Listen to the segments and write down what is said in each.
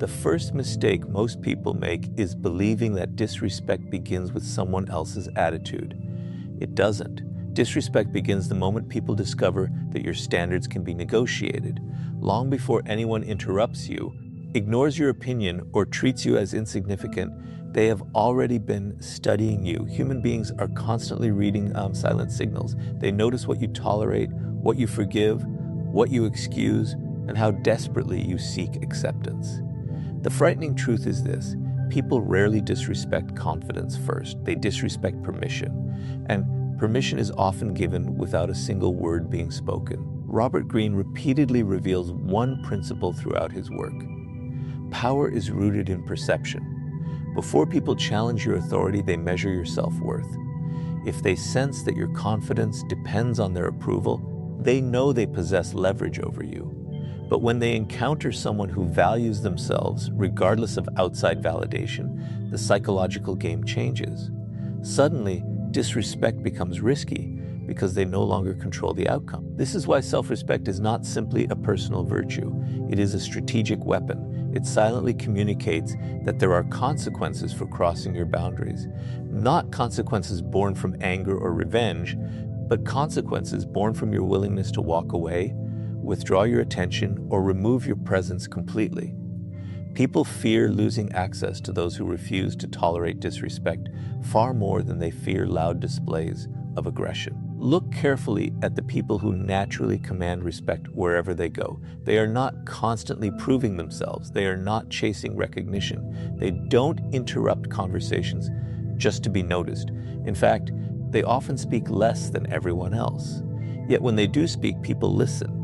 The first mistake most people make is believing that disrespect begins with someone else's attitude. It doesn't. Disrespect begins the moment people discover that your standards can be negotiated. Long before anyone interrupts you, ignores your opinion, or treats you as insignificant, they have already been studying you. Human beings are constantly reading silent signals. They notice what you tolerate, what you forgive, what you excuse, and how desperately you seek acceptance. The frightening truth is this: people rarely disrespect confidence first. They disrespect permission. And permission is often given without a single word being spoken. Robert Greene repeatedly reveals one principle throughout his work. Power is rooted in perception. Before people challenge your authority, they measure your self-worth. If they sense that your confidence depends on their approval, they know they possess leverage over you. But when they encounter someone who values themselves, regardless of outside validation, the psychological game changes. Suddenly, disrespect becomes risky because they no longer control the outcome. This is why self-respect is not simply a personal virtue. It is a strategic weapon. It silently communicates that there are consequences for crossing your boundaries. Not consequences born from anger or revenge, but consequences born from your willingness to walk away, withdraw your attention, or remove your presence completely. People fear losing access to those who refuse to tolerate disrespect far more than they fear loud displays of aggression. Look carefully at the people who naturally command respect wherever they go. They are not constantly proving themselves. They are not chasing recognition. They don't interrupt conversations just to be noticed. In fact, they often speak less than everyone else. Yet when they do speak, people listen.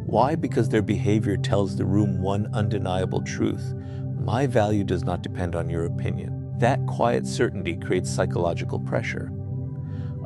Why? Because their behavior tells the room one undeniable truth: my value does not depend on your opinion. That quiet certainty creates psychological pressure.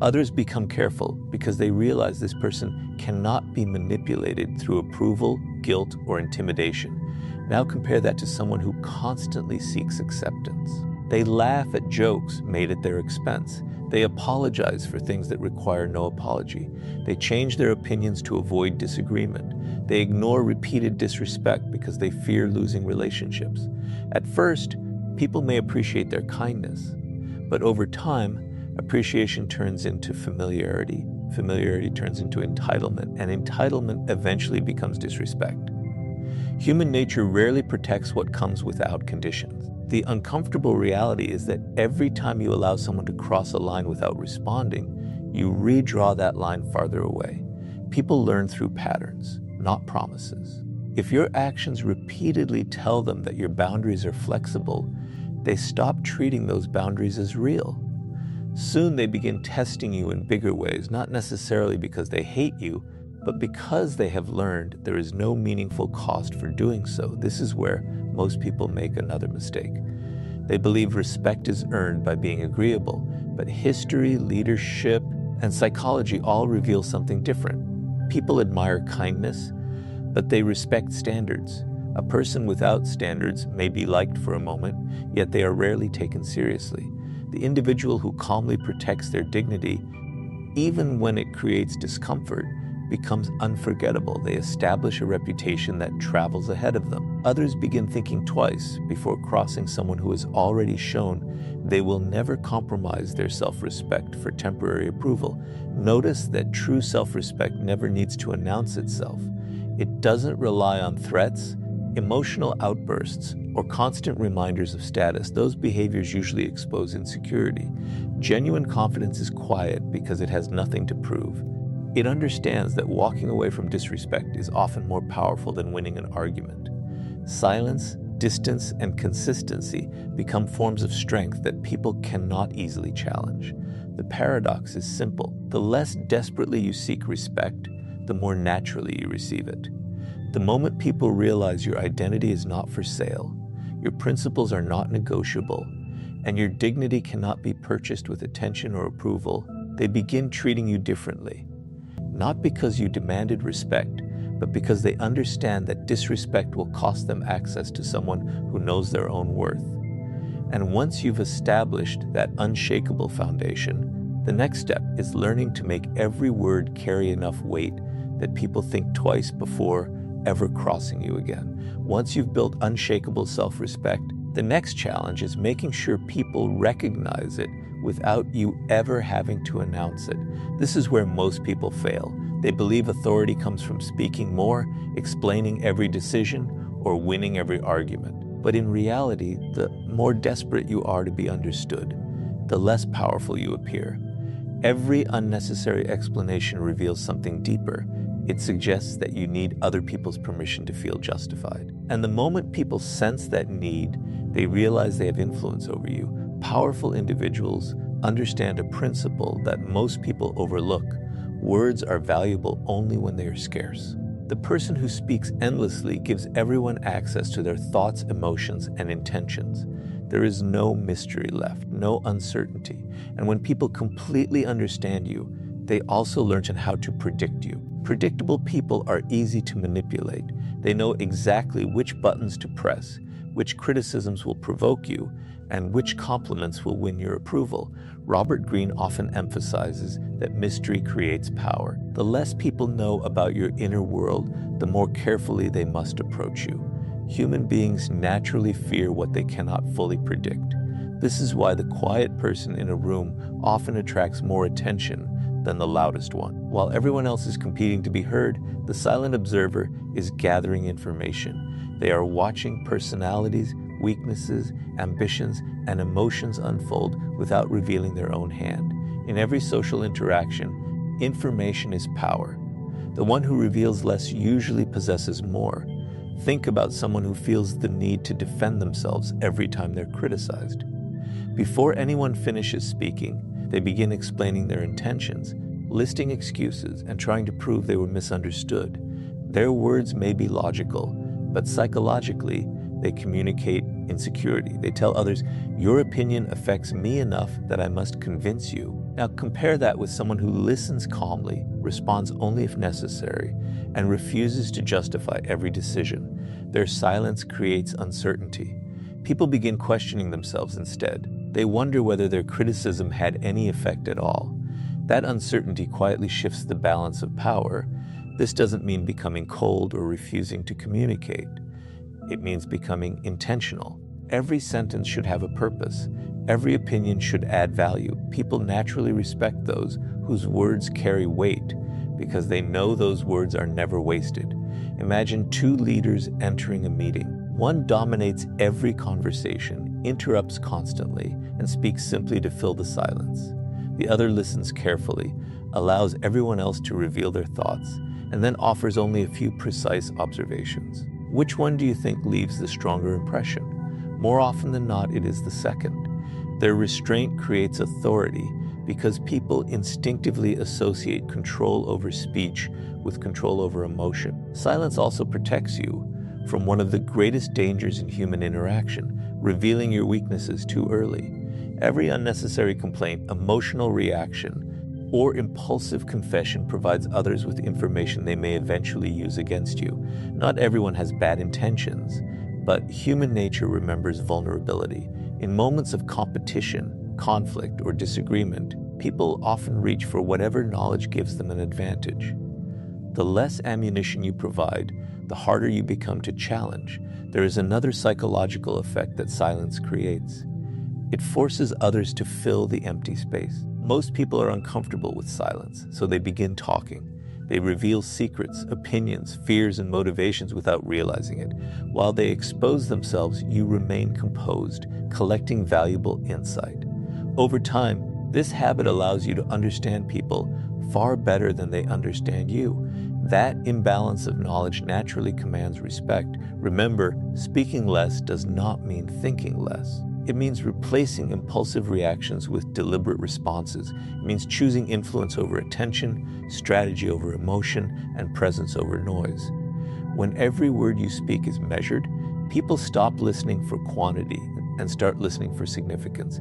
Others become careful because they realize this person cannot be manipulated through approval, guilt, or intimidation. Now compare that to someone who constantly seeks acceptance. They laugh at jokes made at their expense. They apologize for things that require no apology. They change their opinions to avoid disagreement. They ignore repeated disrespect because they fear losing relationships. At first, people may appreciate their kindness, but over time, appreciation turns into familiarity. Familiarity turns into entitlement, and entitlement eventually becomes disrespect. Human nature rarely protects what comes without conditions. The uncomfortable reality is that every time you allow someone to cross a line without responding, you redraw that line farther away. People learn through patterns, not promises. If your actions repeatedly tell them that your boundaries are flexible, they stop treating those boundaries as real. Soon they begin testing you in bigger ways, not necessarily because they hate you, but because they have learned there is no meaningful cost for doing so. This is where most people make another mistake. They believe respect is earned by being agreeable, but history, leadership, and psychology all reveal something different. People admire kindness, but they respect standards. A person without standards may be liked for a moment, yet they are rarely taken seriously. The individual who calmly protects their dignity, even when it creates discomfort, becomes unforgettable. They establish a reputation that travels ahead of them. Others begin thinking twice before crossing someone who has already shown they will never compromise their self-respect for temporary approval. Notice that true self-respect never needs to announce itself. It doesn't rely on threats, emotional outbursts, or constant reminders of status. Those behaviors usually expose insecurity. Genuine confidence is quiet because it has nothing to prove. It understands that walking away from disrespect is often more powerful than winning an argument. Silence, distance, and consistency become forms of strength that people cannot easily challenge. The paradox is simple. The less desperately you seek respect, the more naturally you receive it. The moment people realize your identity is not for sale, your principles are not negotiable, and your dignity cannot be purchased with attention or approval, they begin treating you differently. Not because you demanded respect, but because they understand that disrespect will cost them access to someone who knows their own worth. And once you've established that unshakable foundation, the next step is learning to make every word carry enough weight that people think twice before ever crossing you again. Once you've built unshakable self-respect, the next challenge is making sure people recognize it without you ever having to announce it. This is where most people fail. They believe authority comes from speaking more, explaining every decision, or winning every argument. But in reality, the more desperate you are to be understood, the less powerful you appear. Every unnecessary explanation reveals something deeper. It suggests that you need other people's permission to feel justified. And the moment people sense that need, they realize they have influence over you. Powerful individuals understand a principle that most people overlook. Words are valuable only when they are scarce. The person who speaks endlessly gives everyone access to their thoughts, emotions, and intentions. There is no mystery left, no uncertainty. And when people completely understand you, they also learn how to predict you. Predictable people are easy to manipulate. They know exactly which buttons to press, which criticisms will provoke you, and which compliments will win your approval. Robert Greene often emphasizes that mystery creates power. The less people know about your inner world, the more carefully they must approach you. Human beings naturally fear what they cannot fully predict. This is why the quiet person in a room often attracts more attention than the loudest one. While everyone else is competing to be heard, the silent observer is gathering information. They are watching personalities, weaknesses, ambitions, and emotions unfold without revealing their own hand. In every social interaction, information is power. The one who reveals less usually possesses more. Think about someone who feels the need to defend themselves every time they're criticized. Before anyone finishes speaking, they begin explaining their intentions, listing excuses, and trying to prove they were misunderstood. Their words may be logical, but psychologically, they communicate insecurity. They tell others, your opinion affects me enough that I must convince you. Now compare that with someone who listens calmly, responds only if necessary, and refuses to justify every decision. Their silence creates uncertainty. People begin questioning themselves instead. They wonder whether their criticism had any effect at all. That uncertainty quietly shifts the balance of power. This doesn't mean becoming cold or refusing to communicate. It means becoming intentional. Every sentence should have a purpose. Every opinion should add value. People naturally respect those whose words carry weight because they know those words are never wasted. Imagine two leaders entering a meeting. One dominates every conversation, interrupts constantly, and speaks simply to fill the silence. The other listens carefully, allows everyone else to reveal their thoughts, and then offers only a few precise observations. Which one do you think leaves the stronger impression? More often than not, it is the second. Their restraint creates authority because people instinctively associate control over speech with control over emotion. Silence also protects you from one of the greatest dangers in human interaction, revealing your weaknesses too early. Every unnecessary complaint, emotional reaction, or impulsive confession provides others with information they may eventually use against you. Not everyone has bad intentions, but human nature remembers vulnerability. In moments of competition, conflict, or disagreement, people often reach for whatever knowledge gives them an advantage. The less ammunition you provide, the harder you become to challenge. There is another psychological effect that silence creates. It forces others to fill the empty space. Most people are uncomfortable with silence, so they begin talking. They reveal secrets, opinions, fears, and motivations without realizing it. While they expose themselves, you remain composed, collecting valuable insight. Over time, this habit allows you to understand people far better than they understand you. That imbalance of knowledge naturally commands respect. Remember, speaking less does not mean thinking less. It means replacing impulsive reactions with deliberate responses. It means choosing influence over attention, strategy over emotion, and presence over noise. When every word you speak is measured, people stop listening for quantity and start listening for significance.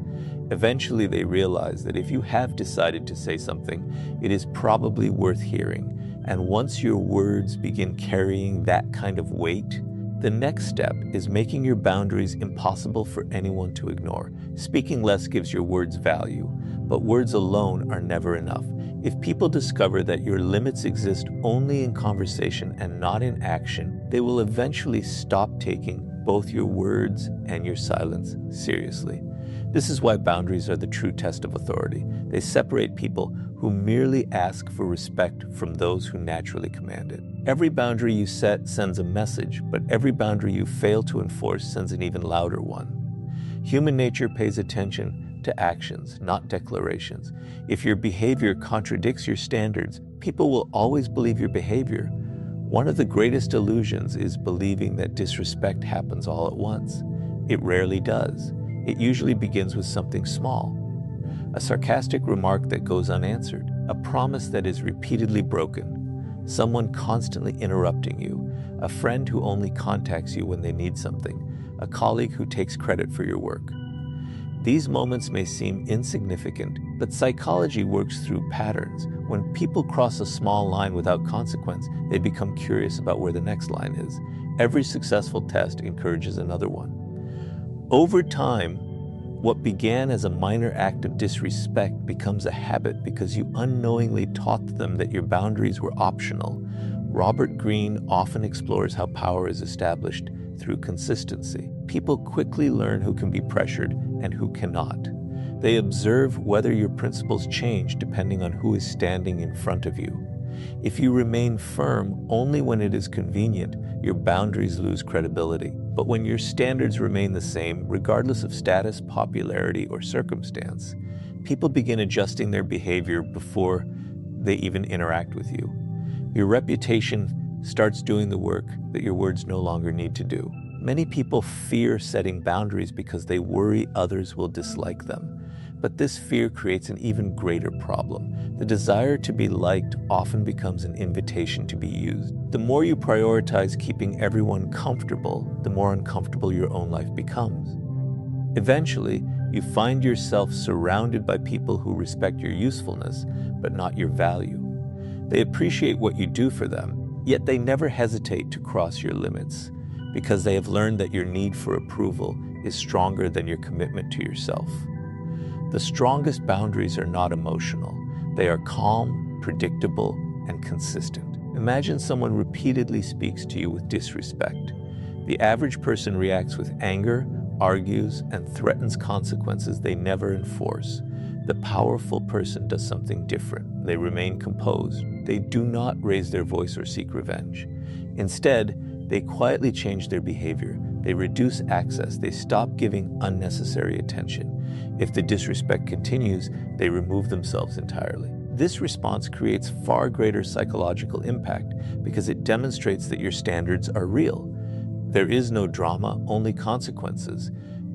Eventually, they realize that if you have decided to say something, it is probably worth hearing. And once your words begin carrying that kind of weight, the next step is making your boundaries impossible for anyone to ignore. Speaking less gives your words value, but words alone are never enough. If people discover that your limits exist only in conversation and not in action, they will eventually stop taking both your words and your silence seriously. This is why boundaries are the true test of authority. They separate people who merely ask for respect from those who naturally command it. Every boundary you set sends a message, but every boundary you fail to enforce sends an even louder one. Human nature pays attention to actions, not declarations. If your behavior contradicts your standards, people will always believe your behavior. One of the greatest illusions is believing that disrespect happens all at once. It rarely does. It usually begins with something small. A sarcastic remark that goes unanswered, a promise that is repeatedly broken, someone constantly interrupting you, a friend who only contacts you when they need something, a colleague who takes credit for your work. These moments may seem insignificant, but psychology works through patterns. When people cross a small line without consequence, they become curious about where the next line is. Every successful test encourages another one. Over time, what began as a minor act of disrespect becomes a habit because you unknowingly taught them that your boundaries were optional. Robert Greene often explores how power is established through consistency. People quickly learn who can be pressured and who cannot. They observe whether your principles change depending on who is standing in front of you. If you remain firm only when it is convenient, your boundaries lose credibility. But when your standards remain the same, regardless of status, popularity, or circumstance, people begin adjusting their behavior before they even interact with you. Your reputation starts doing the work that your words no longer need to do. Many people fear setting boundaries because they worry others will dislike them. But this fear creates an even greater problem. The desire to be liked often becomes an invitation to be used. The more you prioritize keeping everyone comfortable, the more uncomfortable your own life becomes. Eventually, you find yourself surrounded by people who respect your usefulness, but not your value. They appreciate what you do for them, yet they never hesitate to cross your limits, because they have learned that your need for approval is stronger than your commitment to yourself. The strongest boundaries are not emotional. They are calm, predictable, and consistent. Imagine someone repeatedly speaks to you with disrespect. The average person reacts with anger, argues, and threatens consequences they never enforce. The powerful person does something different. They remain composed. They do not raise their voice or seek revenge. Instead, they quietly change their behavior. They reduce access. They stop giving unnecessary attention. If the disrespect continues, they remove themselves entirely. This response creates far greater psychological impact because it demonstrates that your standards are real. There is no drama, only consequences.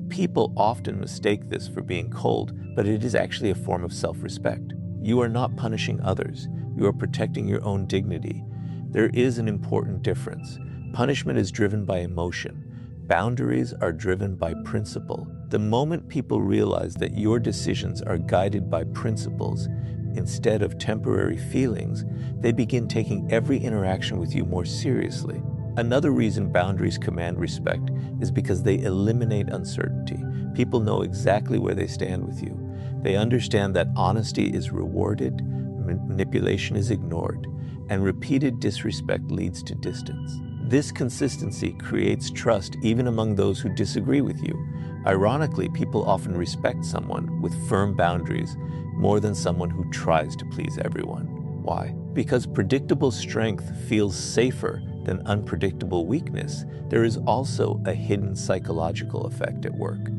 People often mistake this for being cold, but it is actually a form of self-respect. You are not punishing others. You are protecting your own dignity. There is an important difference. Punishment is driven by emotion. Boundaries are driven by principle. The moment people realize that your decisions are guided by principles instead of temporary feelings, they begin taking every interaction with you more seriously. Another reason boundaries command respect is because they eliminate uncertainty. People know exactly where they stand with you. They understand that honesty is rewarded, manipulation is ignored, and repeated disrespect leads to distance. This consistency creates trust even among those who disagree with you. Ironically, people often respect someone with firm boundaries more than someone who tries to please everyone. Why? Because predictable strength feels safer than unpredictable weakness. There is also a hidden psychological effect at work.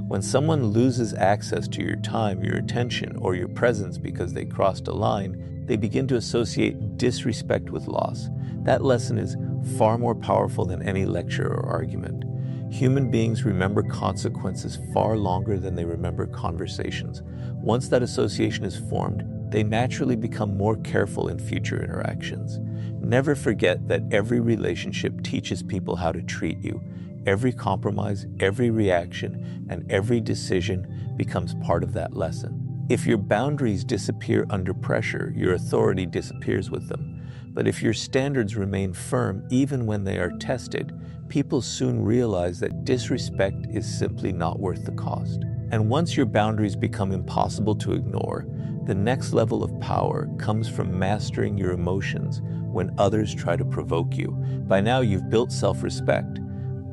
When someone loses access to your time, your attention, or your presence because they crossed a line, they begin to associate disrespect with loss. That lesson is far more powerful than any lecture or argument. Human beings remember consequences far longer than they remember conversations. Once that association is formed, they naturally become more careful in future interactions. Never forget that every relationship teaches people how to treat you. Every compromise, every reaction, and every decision becomes part of that lesson. If your boundaries disappear under pressure, your authority disappears with them. But if your standards remain firm even when they are tested, people soon realize that disrespect is simply not worth the cost. And once your boundaries become impossible to ignore, the next level of power comes from mastering your emotions when others try to provoke you. By now, you've built self-respect,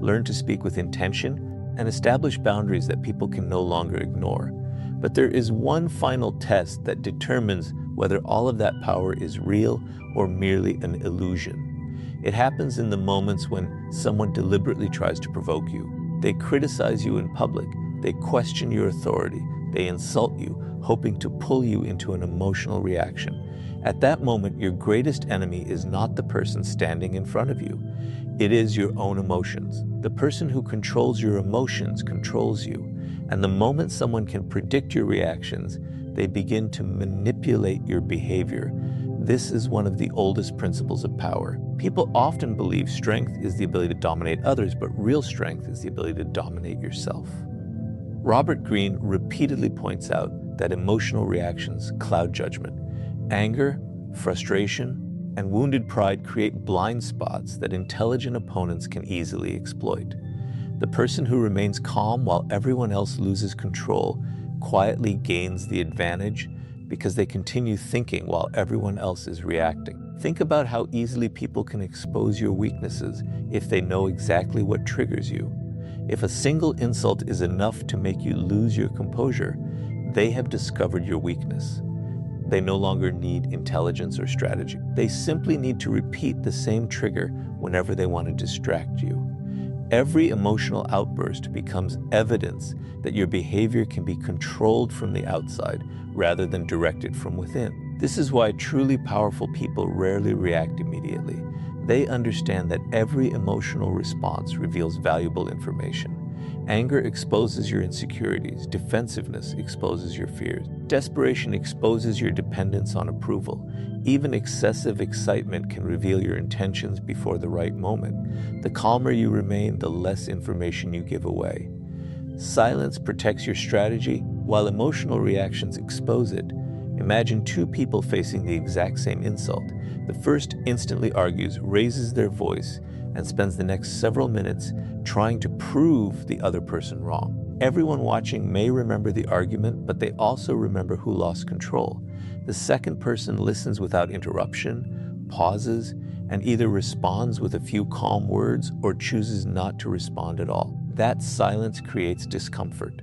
learned to speak with intention, and establish boundaries that people can no longer ignore. But there is one final test that determines whether all of that power is real or merely an illusion. It happens in the moments when someone deliberately tries to provoke you. They criticize you in public, they question your authority, they insult you, hoping to pull you into an emotional reaction. At that moment, your greatest enemy is not the person standing in front of you. It is your own emotions. The person who controls your emotions controls you. And the moment someone can predict your reactions, they begin to manipulate your behavior. This is one of the oldest principles of power. People often believe strength is the ability to dominate others, but real strength is the ability to dominate yourself. Robert Greene repeatedly points out that emotional reactions cloud judgment. Anger, frustration, and wounded pride create blind spots that intelligent opponents can easily exploit. The person who remains calm while everyone else loses control quietly gains the advantage because they continue thinking while everyone else is reacting. Think about how easily people can expose your weaknesses if they know exactly what triggers you. If a single insult is enough to make you lose your composure, they have discovered your weakness. They no longer need intelligence or strategy. They simply need to repeat the same trigger whenever they want to distract you. Every emotional outburst becomes evidence that your behavior can be controlled from the outside rather than directed from within. This is why truly powerful people rarely react immediately. They understand that every emotional response reveals valuable information. Anger exposes your insecurities. Defensiveness exposes your fears. Desperation exposes your dependence on approval. Even excessive excitement can reveal your intentions before the right moment. The calmer you remain, the less information you give away. Silence protects your strategy, while emotional reactions expose it. Imagine two people facing the exact same insult. The first instantly argues, raises their voice, and spends the next several minutes trying to prove the other person wrong. Everyone watching may remember the argument, but they also remember who lost control. The second person listens without interruption, pauses, and either responds with a few calm words or chooses not to respond at all. That silence creates discomfort.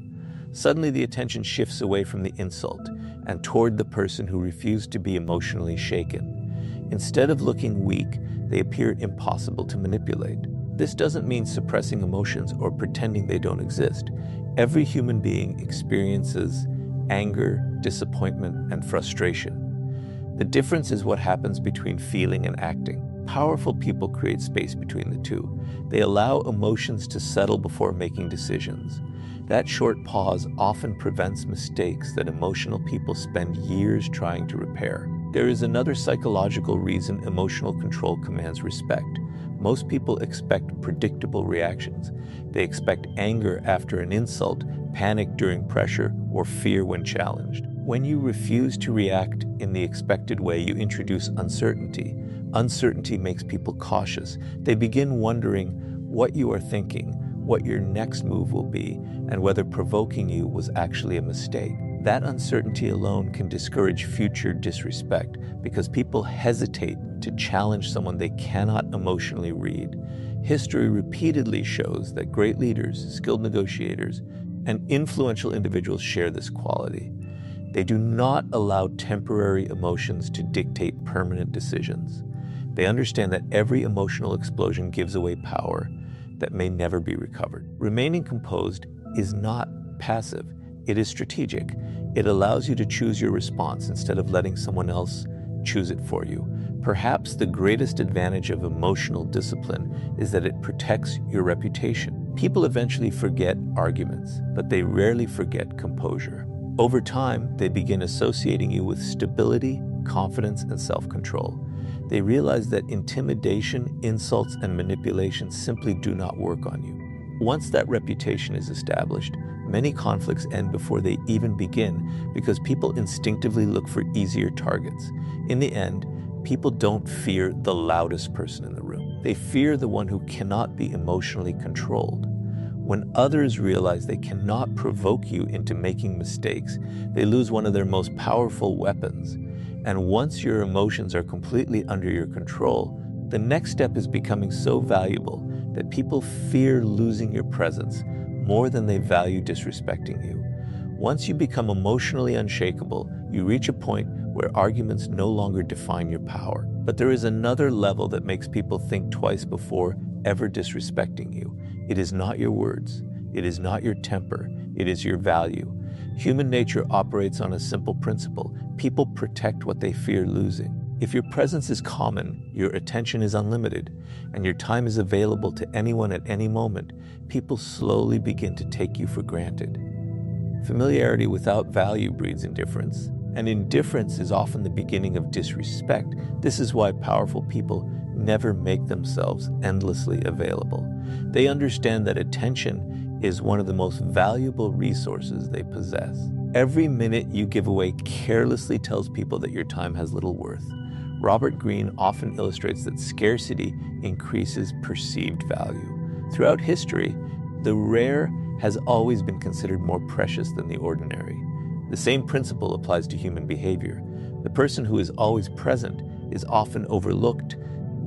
Suddenly the attention shifts away from the insult and toward the person who refused to be emotionally shaken. Instead of looking weak, they appear impossible to manipulate. This doesn't mean suppressing emotions or pretending they don't exist. Every human being experiences anger, disappointment, and frustration. The difference is what happens between feeling and acting. Powerful people create space between the two. They allow emotions to settle before making decisions. That short pause often prevents mistakes that emotional people spend years trying to repair. There is another psychological reason emotional control commands respect. Most people expect predictable reactions. They expect anger after an insult, panic during pressure, or fear when challenged. When you refuse to react in the expected way, you introduce uncertainty. Uncertainty makes people cautious. They begin wondering what you are thinking, what your next move will be, and whether provoking you was actually a mistake. That uncertainty alone can discourage future disrespect because people hesitate to challenge someone they cannot emotionally read. History repeatedly shows that great leaders, skilled negotiators, and influential individuals share this quality. They do not allow temporary emotions to dictate permanent decisions. They understand that every emotional explosion gives away power that may never be recovered. Remaining composed is not passive. It is strategic. It allows you to choose your response instead of letting someone else choose it for you. Perhaps the greatest advantage of emotional discipline is that it protects your reputation. People eventually forget arguments, but they rarely forget composure. Over time, they begin associating you with stability, confidence, and self-control. They realize that intimidation, insults, and manipulation simply do not work on you. Once that reputation is established, many conflicts end before they even begin because people instinctively look for easier targets. In the end, people don't fear the loudest person in the room. They fear the one who cannot be emotionally controlled. When others realize they cannot provoke you into making mistakes, they lose one of their most powerful weapons. And once your emotions are completely under your control, the next step is becoming so valuable that people fear losing your presence more than they value disrespecting you. Once you become emotionally unshakable, you reach a point where arguments no longer define your power. But there is another level that makes people think twice before ever disrespecting you. It is not your words. It is not your temper. It is your value. Human nature operates on a simple principle. People protect what they fear losing. If your presence is common, your attention is unlimited, and your time is available to anyone at any moment, people slowly begin to take you for granted. Familiarity without value breeds indifference, and indifference is often the beginning of disrespect. This is why powerful people never make themselves endlessly available. They understand that attention is one of the most valuable resources they possess. Every minute you give away carelessly tells people that your time has little worth. Robert Greene often illustrates that scarcity increases perceived value. Throughout history, the rare has always been considered more precious than the ordinary. The same principle applies to human behavior. The person who is always present is often overlooked,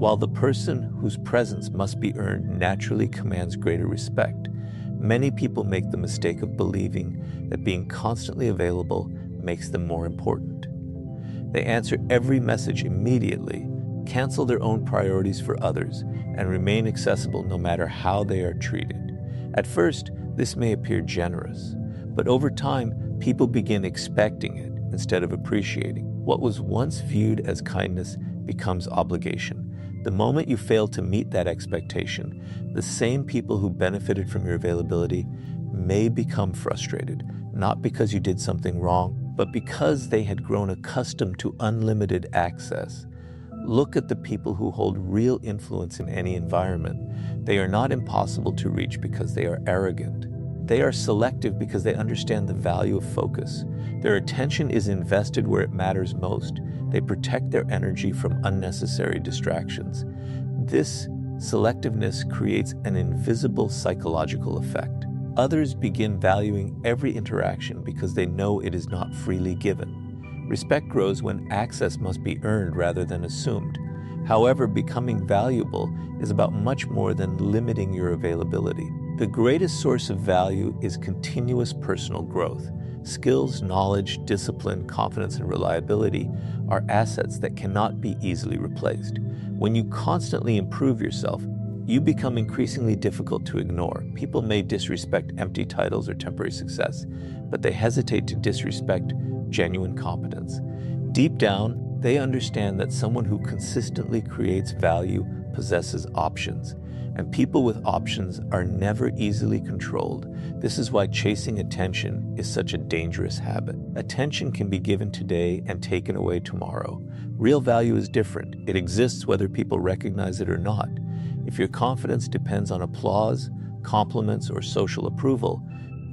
while the person whose presence must be earned naturally commands greater respect. Many people make the mistake of believing that being constantly available makes them more important. They answer every message immediately, cancel their own priorities for others, and remain accessible no matter how they are treated. At first, this may appear generous, but over time, people begin expecting it instead of appreciating. What was once viewed as kindness becomes obligation. The moment you fail to meet that expectation, the same people who benefited from your availability may become frustrated, not because you did something wrong, but because they had grown accustomed to unlimited access. Look at the people who hold real influence in any environment. They are not impossible to reach because they are arrogant. They are selective because they understand the value of focus. Their attention is invested where it matters most. They protect their energy from unnecessary distractions. This selectiveness creates an invisible psychological effect. Others begin valuing every interaction because they know it is not freely given. Respect grows when access must be earned rather than assumed. However, becoming valuable is about much more than limiting your availability. The greatest source of value is continuous personal growth. Skills, knowledge, discipline, confidence, and reliability are assets that cannot be easily replaced. When you constantly improve yourself, you become increasingly difficult to ignore. People may disrespect empty titles or temporary success, but they hesitate to disrespect genuine competence. Deep down, they understand that someone who consistently creates value possesses options, and people with options are never easily controlled. This is why chasing attention is such a dangerous habit. Attention can be given today and taken away tomorrow. Real value is different. It exists whether people recognize it or not. If your confidence depends on applause, compliments, or social approval,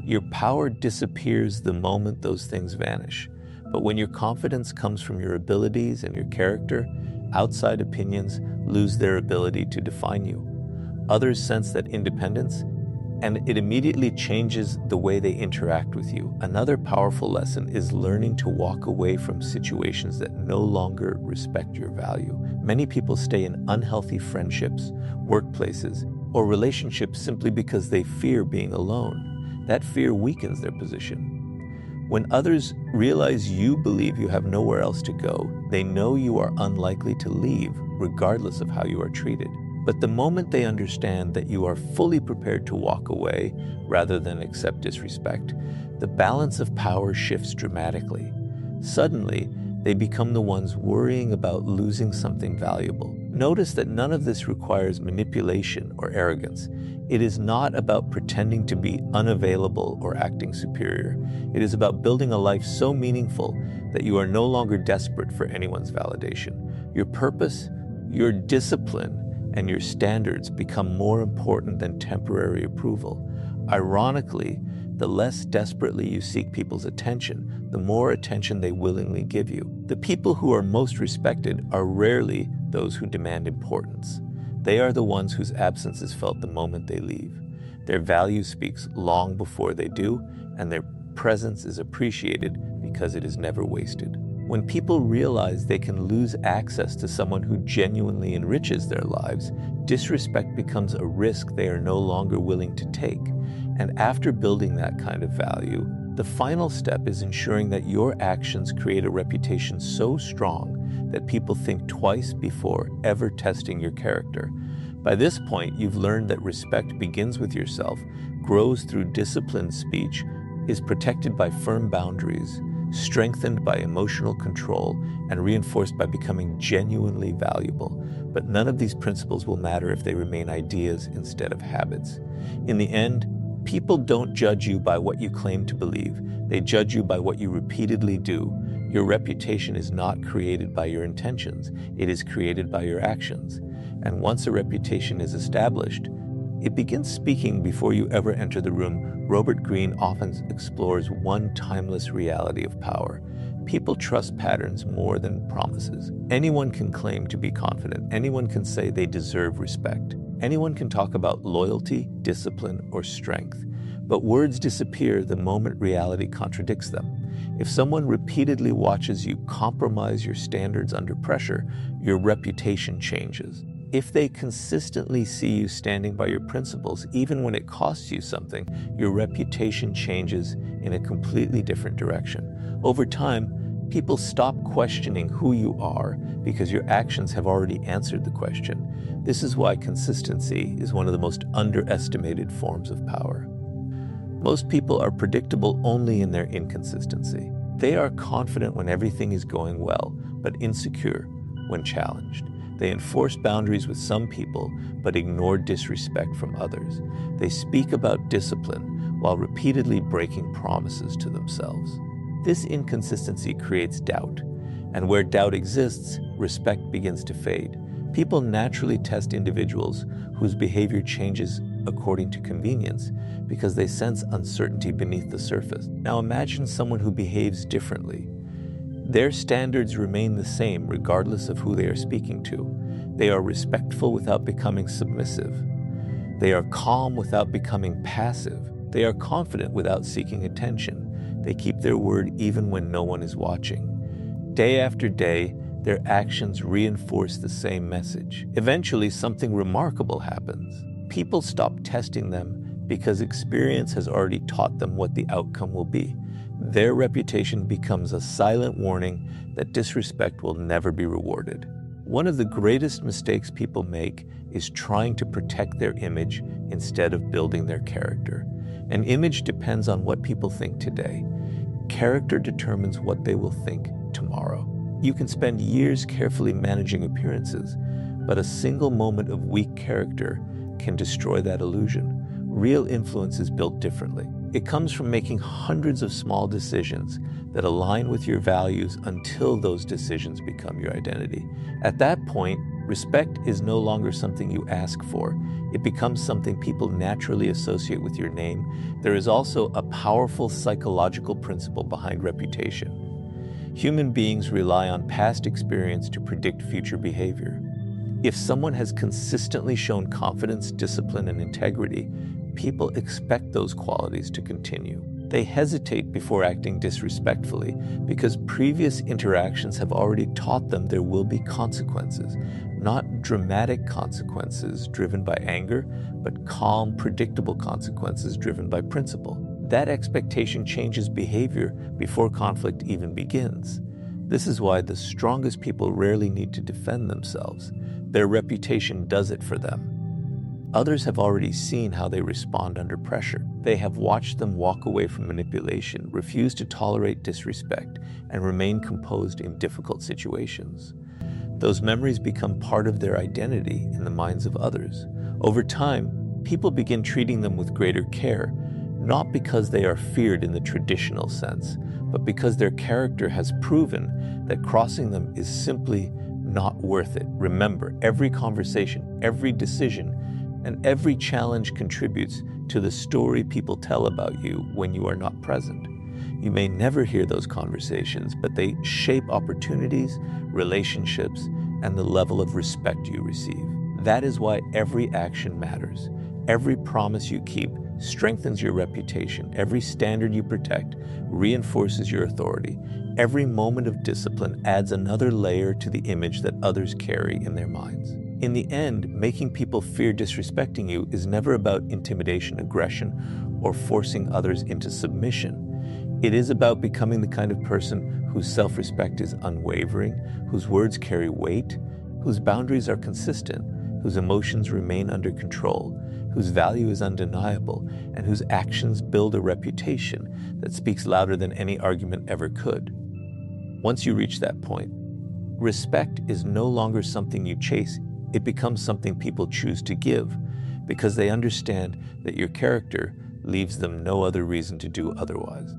your power disappears the moment those things vanish. But when your confidence comes from your abilities and your character, outside opinions lose their ability to define you. Others sense that independence, and it immediately changes the way they interact with you. Another powerful lesson is learning to walk away from situations that no longer respect your value. Many people stay in unhealthy friendships, workplaces, or relationships simply because they fear being alone. That fear weakens their position. When others realize you believe you have nowhere else to go, they know you are unlikely to leave, regardless of how you are treated. But the moment they understand that you are fully prepared to walk away rather than accept disrespect, the balance of power shifts dramatically. Suddenly, they become the ones worrying about losing something valuable. Notice that none of this requires manipulation or arrogance. It is not about pretending to be unavailable or acting superior. It is about building a life so meaningful that you are no longer desperate for anyone's validation. Your purpose, your discipline, and your standards become more important than temporary approval. Ironically, the less desperately you seek people's attention, the more attention they willingly give you. The people who are most respected are rarely those who demand importance. They are the ones whose absence is felt the moment they leave. Their value speaks long before they do, and their presence is appreciated because it is never wasted. When people realize they can lose access to someone who genuinely enriches their lives, disrespect becomes a risk they are no longer willing to take. And after building that kind of value, the final step is ensuring that your actions create a reputation so strong that people think twice before ever testing your character. By this point, you've learned that respect begins with yourself, grows through disciplined speech, is protected by firm boundaries, strengthened by emotional control, and reinforced by becoming genuinely valuable. But none of these principles will matter if they remain ideas instead of habits. In the end, people don't judge you by what you claim to believe. They judge you by what you repeatedly do. Your reputation is not created by your intentions. It is created by your actions. And once a reputation is established, it begins speaking before you ever enter the room. Robert Greene often explores one timeless reality of power. People trust patterns more than promises. Anyone can claim to be confident. Anyone can say they deserve respect. Anyone can talk about loyalty, discipline, or strength. But words disappear the moment reality contradicts them. If someone repeatedly watches you compromise your standards under pressure, your reputation changes. If they consistently see you standing by your principles, even when it costs you something, your reputation changes in a completely different direction. Over time, people stop questioning who you are because your actions have already answered the question. This is why consistency is one of the most underestimated forms of power. Most people are predictable only in their inconsistency. They are confident when everything is going well, but insecure when challenged. They enforce boundaries with some people, but ignore disrespect from others. They speak about discipline while repeatedly breaking promises to themselves. This inconsistency creates doubt, and where doubt exists, respect begins to fade. People naturally test individuals whose behavior changes according to convenience because they sense uncertainty beneath the surface. Now imagine someone who behaves differently. Their standards remain the same regardless of who they are speaking to. They are respectful without becoming submissive. They are calm without becoming passive. They are confident without seeking attention. They keep their word even when no one is watching. Day after day, their actions reinforce the same message. Eventually, something remarkable happens. People stop testing them because experience has already taught them what the outcome will be. Their reputation becomes a silent warning that disrespect will never be rewarded. One of the greatest mistakes people make is trying to protect their image instead of building their character. An image depends on what people think today. Character determines what they will think tomorrow. You can spend years carefully managing appearances, but a single moment of weak character can destroy that illusion. Real influence is built differently. It comes from making hundreds of small decisions that align with your values until those decisions become your identity. At that point, respect is no longer something you ask for. It becomes something people naturally associate with your name. There is also a powerful psychological principle behind reputation. Human beings rely on past experience to predict future behavior. If someone has consistently shown confidence, discipline, and integrity, people expect those qualities to continue. They hesitate before acting disrespectfully because previous interactions have already taught them there will be consequences, not dramatic consequences driven by anger, but calm, predictable consequences driven by principle. That expectation changes behavior before conflict even begins. This is why the strongest people rarely need to defend themselves. Their reputation does it for them. Others have already seen how they respond under pressure. They have watched them walk away from manipulation, refuse to tolerate disrespect, and remain composed in difficult situations. Those memories become part of their identity in the minds of others. Over time, people begin treating them with greater care, not because they are feared in the traditional sense, but because their character has proven that crossing them is simply not worth it. Remember, every conversation, every decision, and every challenge contributes to the story people tell about you when you are not present. You may never hear those conversations, but they shape opportunities, relationships, and the level of respect you receive. That is why every action matters. Every promise you keep strengthens your reputation. Every standard you protect reinforces your authority. Every moment of discipline adds another layer to the image that others carry in their minds. In the end, making people fear disrespecting you is never about intimidation, aggression, or forcing others into submission. It is about becoming the kind of person whose self-respect is unwavering, whose words carry weight, whose boundaries are consistent, whose emotions remain under control, whose value is undeniable, and whose actions build a reputation that speaks louder than any argument ever could. Once you reach that point, respect is no longer something you chase. It becomes something people choose to give because they understand that your character leaves them no other reason to do otherwise.